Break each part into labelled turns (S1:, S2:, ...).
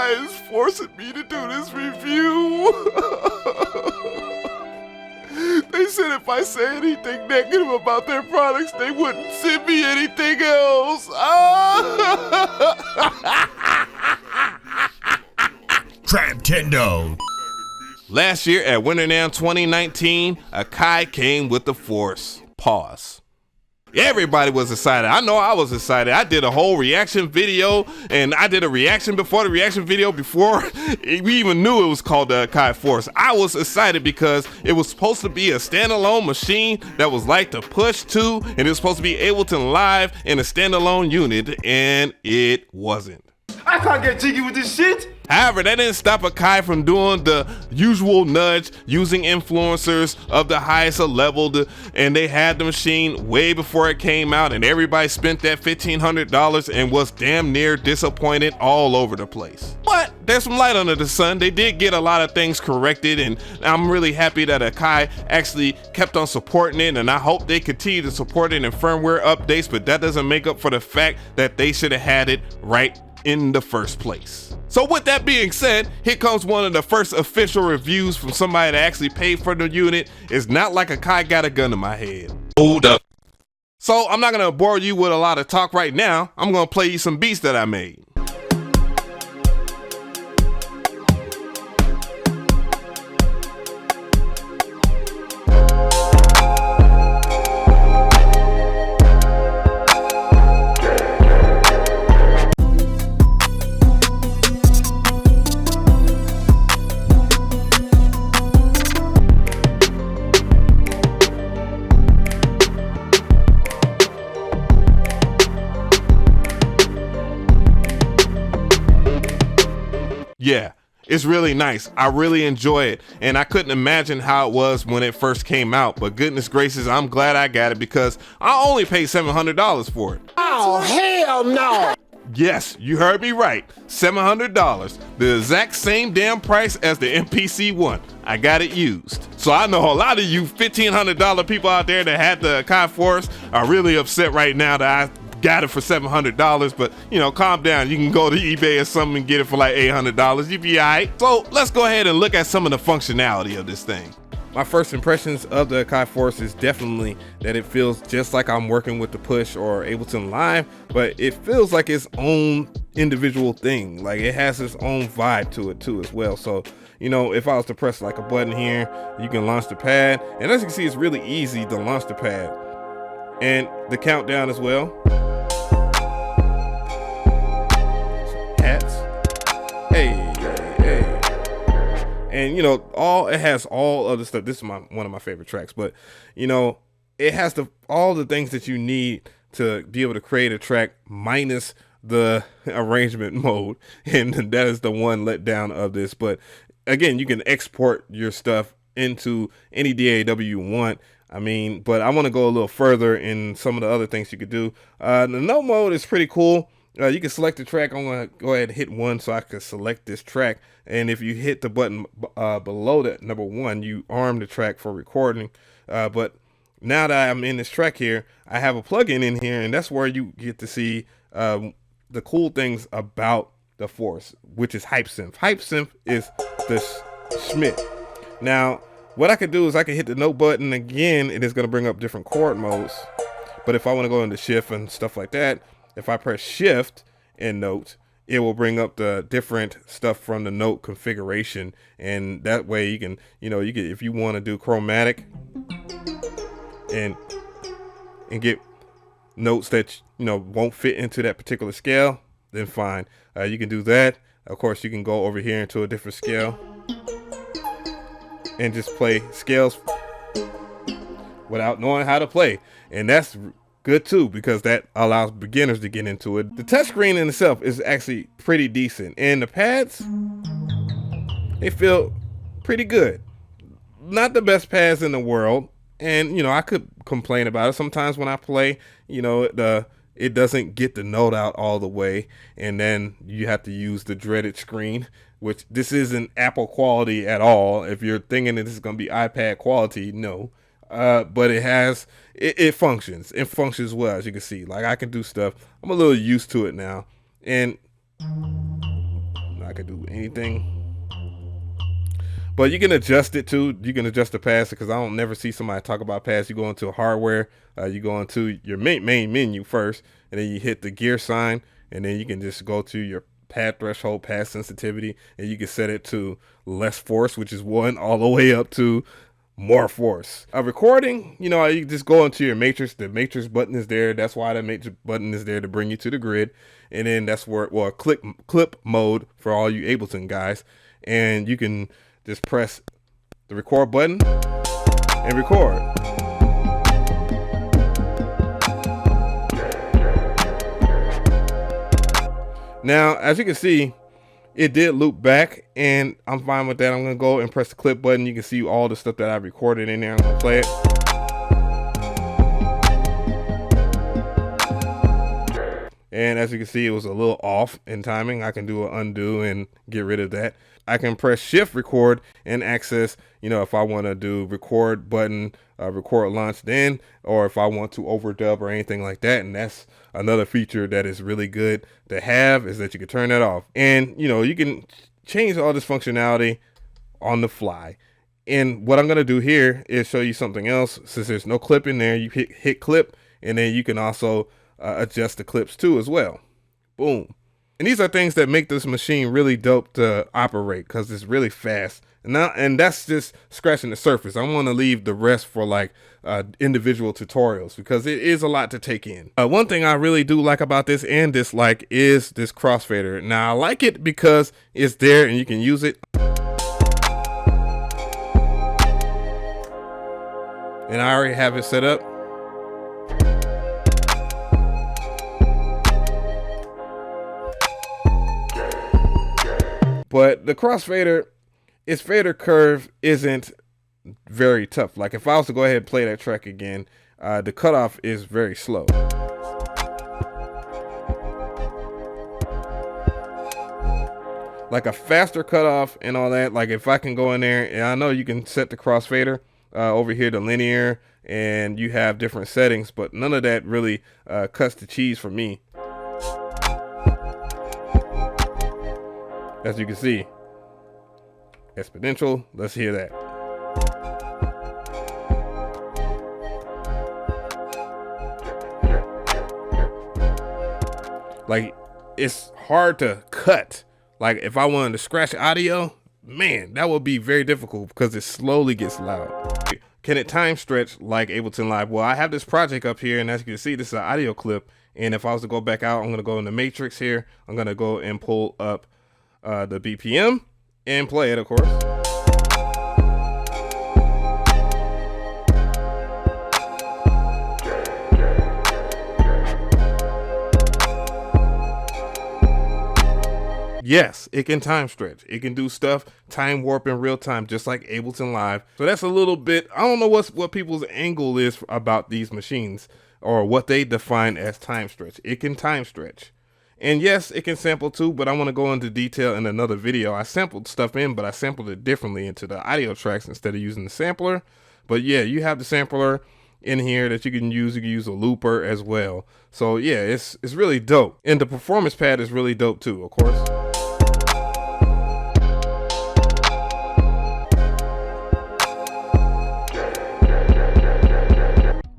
S1: Akai is forcing me to do this review. They said if I say anything negative about their products, they wouldn't send me anything else.
S2: Traptendo.
S1: Last year at WinterNam 2019, Akai came with the Force. Pause. Everybody was excited. I know I was excited. I did a whole reaction video, and I did a reaction before the reaction video before we even knew it was called the Akai Force. I was excited because it was supposed to be a standalone machine that was like the Push 2, and it was supposed to be Ableton Live in a standalone unit, and it wasn't.
S3: I can't get jiggy with this shit.
S1: However, that didn't stop Akai from doing the usual nudge, using influencers of the highest level, and they had the machine way before it came out, and everybody spent that $1,500 and was damn near disappointed all over the place. But there's some light under the sun. They did get a lot of things corrected, and I'm really happy that Akai actually kept on supporting it, and I hope they continue to support it in firmware updates, but that doesn't make up for the fact that they should have had it right in the first place. So with that being said, here comes one of the first official reviews from somebody that actually paid for the unit. It's not like Akai got a gun to my head. Hold up. So I'm not gonna bore you with a lot of talk right now. I'm gonna play you some beats that I made. Yeah, it's really nice. I really enjoy it, and I couldn't imagine how it was when it first came out, but goodness gracious, I'm glad I got it because I only paid $700 for it.
S4: Oh, hell no!
S1: Yes, you heard me right, $700, the exact same damn price as the MPC one. I got it used. So I know a lot of you $1,500 people out there that had the Akai Force are really upset right now that I got it for $700, but you know, calm down. You can go to eBay or something and get it for like $800. You'd be all right. So let's go ahead and look at some of the functionality of this thing. My first impressions of the Akai Force is definitely that it feels just like I'm working with the Push or Ableton Live, but it feels like its own individual thing. Like it has its own vibe to it too as well. So, you know, if I was to press like a button here, you can launch the pad, and as you can see, it's really easy to launch the pad and the countdown as well. Hats. Hey. And you know, it has all other stuff. This is one of my favorite tracks, but you know, it has all the things that you need to be able to create a track minus the arrangement mode, and that is the one letdown of this. But again, you can export your stuff into any DAW you want. I mean, but I want to go a little further in some of the other things you could do. The no mode is pretty cool. You can select the track. I'm going to go ahead and hit 1 so I can select this track. And if you hit the button below that, number 1, you arm the track for recording. But now that I'm in this track here, I have a plugin in here, and that's where you get to see the cool things about the Force, which is HypeSynth. HypeSynth is the Schmidt. Now, what I could do is I could hit the note button again, and it's going to bring up different chord modes. But if I want to go into shift and stuff like that, if I press shift and note, it will bring up the different stuff from the note configuration, and that way you can, if you want to do chromatic and get notes that won't fit into that particular scale, then fine, you can do that. Of course, you can go over here into a different scale and just play scales without knowing how to play, and that's good too, because that allows beginners to get into it. The touchscreen in itself is actually pretty decent, and the pads, they feel pretty good. Not the best pads in the world, and I could complain about it sometimes when I play. It doesn't get the note out all the way, and then you have to use the dreaded screen, which this isn't Apple quality at all. If you're thinking that this is going to be iPad quality, no. But it functions. It functions well, as you can see. Like, I can do stuff. I'm a little used to it now. And I can do anything. But you can adjust it too. You can adjust the pass, because I don't never see somebody talk about pass. You go into hardware, you go into your main menu first, and then you hit the gear sign, and then you can just go to your pad threshold, pass sensitivity, and you can set it to less force, which is 1, all the way up to more force. Recording, you know, you just go into your matrix. The matrix button is there. That's why the matrix button is there, to bring you to the grid. And then that's where, well, clip mode for all you Ableton guys. And you can just press the record button and record. Now, as you can see, it did loop back, and I'm fine with that. I'm gonna go and press the clip button. You can see all the stuff that I recorded in there. I'm gonna play it. And as you can see, it was a little off in timing. I can do an undo and get rid of that. I can press shift record and access, you know, if I want to do record button, record launch then, or if I want to overdub or anything like that. And that's another feature that is really good to have, is that you can turn that off. And, you know, you can change all this functionality on the fly. And what I'm going to do here is show you something else. Since there's no clip in there, you hit clip, and then you can also adjust the clips too as well. Boom. And these are things that make this machine really dope to operate, because it's really fast. And that's just scratching the surface. I want to leave the rest for like individual tutorials, because it is a lot to take in. One thing I really do like about this and dislike is this crossfader. Now, I like it because it's there and you can use it. And I already have it set up. But the crossfader, its fader curve isn't very tough. Like if I was to go ahead and play that track again, the cutoff is very slow. Like a faster cutoff and all that. Like if I can go in there, and I know you can set the crossfader over here to linear, and you have different settings, but none of that really cuts the cheese for me. As you can see, exponential. Let's hear that. Like, it's hard to cut. Like if I wanted to scratch audio, man, that would be very difficult, because it slowly gets loud. Can it time stretch like Ableton Live? Well, I have this project up here, and as you can see, this is an audio clip. And if I was to go back out, I'm gonna go in the matrix here. I'm gonna go and pull up the BPM and play it, of course. Yes, it can time stretch. It can do stuff, time warp in real time, just like Ableton Live. So that's a little bit, I don't know what people's angle is about these machines, or what they define as time stretch. It can time stretch. And yes, it can sample too, but I want to go into detail in another video. I sampled stuff in, but I sampled it differently into the audio tracks instead of using the sampler. But yeah, you have the sampler in here that you can use. You can use a looper as well. So yeah, it's really dope. And the performance pad is really dope too, of course.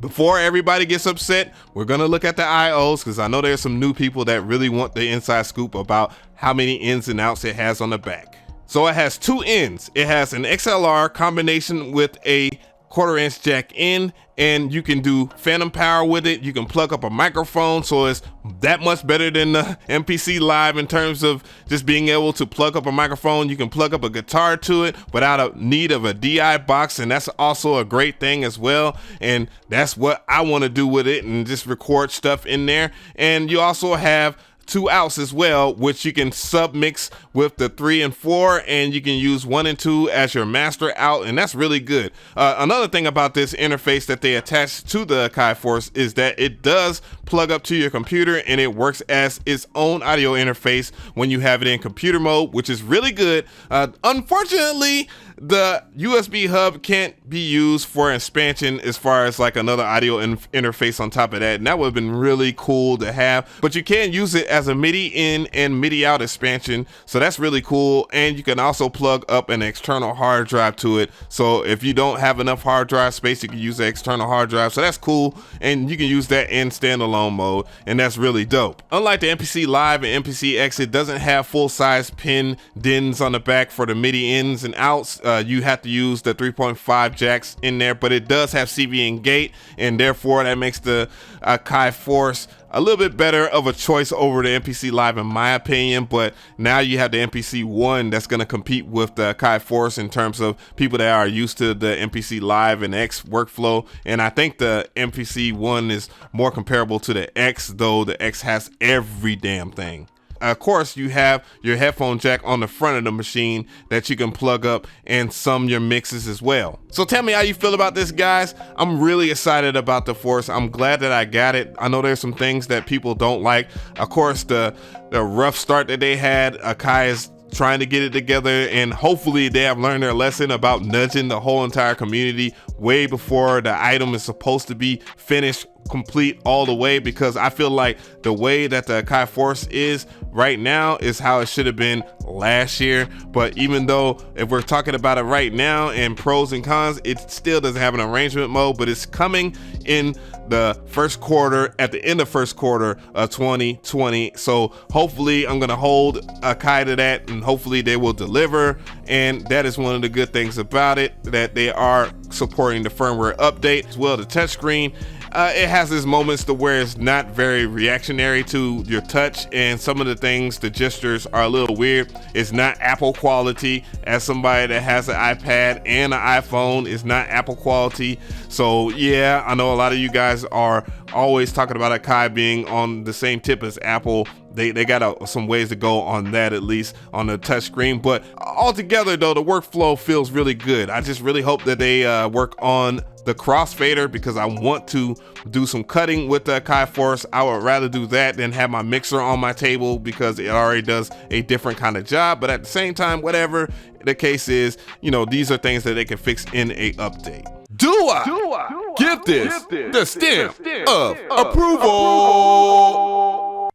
S1: Before everybody gets upset, we're gonna look at the IOs, because I know there's some new people that really want the inside scoop about how many ins and outs it has on the back. So it has 2 ins. It has an XLR combination with a 1/4 inch jack in, and you can do phantom power with it. You can plug up a microphone, so it's that much better than the MPC Live in terms of just being able to plug up a microphone. You can plug up a guitar to it without a need of a DI box, and that's also a great thing as well. And that's what I want to do with it, and just record stuff in there. And you also have 2 outs as well, which you can submix with the 3 and 4, and you can use 1 and 2 as your master out, and that's really good. Another thing about this interface that they attach to the Akai Force is that it does plug up to your computer, and it works as its own audio interface when you have it in computer mode, which is really good. Unfortunately, the USB hub can't be used for expansion as far as like another audio interface on top of that, and that would have been really cool to have. But you can use it as a MIDI in and MIDI out expansion, so that's really cool. And you can also plug up an external hard drive to it, so if you don't have enough hard drive space, you can use the external hard drive, so that's cool. And you can use that in standalone mode, and that's really dope. Unlike the MPC Live and MPC X, it doesn't have full-size pin DINs on the back for the MIDI ins and outs. You have to use the 3.5 jacks in there, but it does have CV and gate, and therefore that makes the Akai Force a little bit better of a choice over the MPC Live in my opinion. But now you have the MPC One that's going to compete with the Akai Force in terms of people that are used to the MPC Live and X workflow, and I think the MPC One is more comparable to the X, though the X has every damn thing. Of course, you have your headphone jack on the front of the machine that you can plug up and sum your mixes as well. So tell me how you feel about this, guys. I'm really excited about the Force. I'm glad that I got it. I know there's some things that people don't like. Of course, the rough start that they had, Akai is trying to get it together, and hopefully they have learned their lesson about nudging the whole entire community way before the item is supposed to be finished complete all the way, because I feel like the way that the Akai Force is right now is how it should have been last year. But even though if we're talking about it right now and pros and cons, it still doesn't have an arrangement mode, but it's coming in the first quarter, at the end of first quarter of 2020. So hopefully I'm gonna hold Akai to that, and hopefully they will deliver. And that is one of the good things about it, that they are supporting the firmware update as well. The touchscreen, it has its moments to where it's not very reactionary to your touch, and some of the things, the gestures are a little weird. It's not Apple quality. As somebody that has an iPad and an iPhone, it's not Apple quality. So yeah, I know a lot of you guys are always talking about Akai being on the same tip as Apple. They got some ways to go on that, at least on the touch screen. But altogether though, the workflow feels really good. I just really hope that they work on the Crossfader, because I want to do some cutting with the Akai Force. I would rather do that than have my mixer on my table, because it already does a different kind of job. But at the same time, whatever the case is, you know, these are things that they can fix in a update. Do I give this the stamp of approval?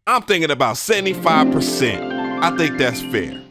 S1: I'm thinking about 75%. I think that's fair.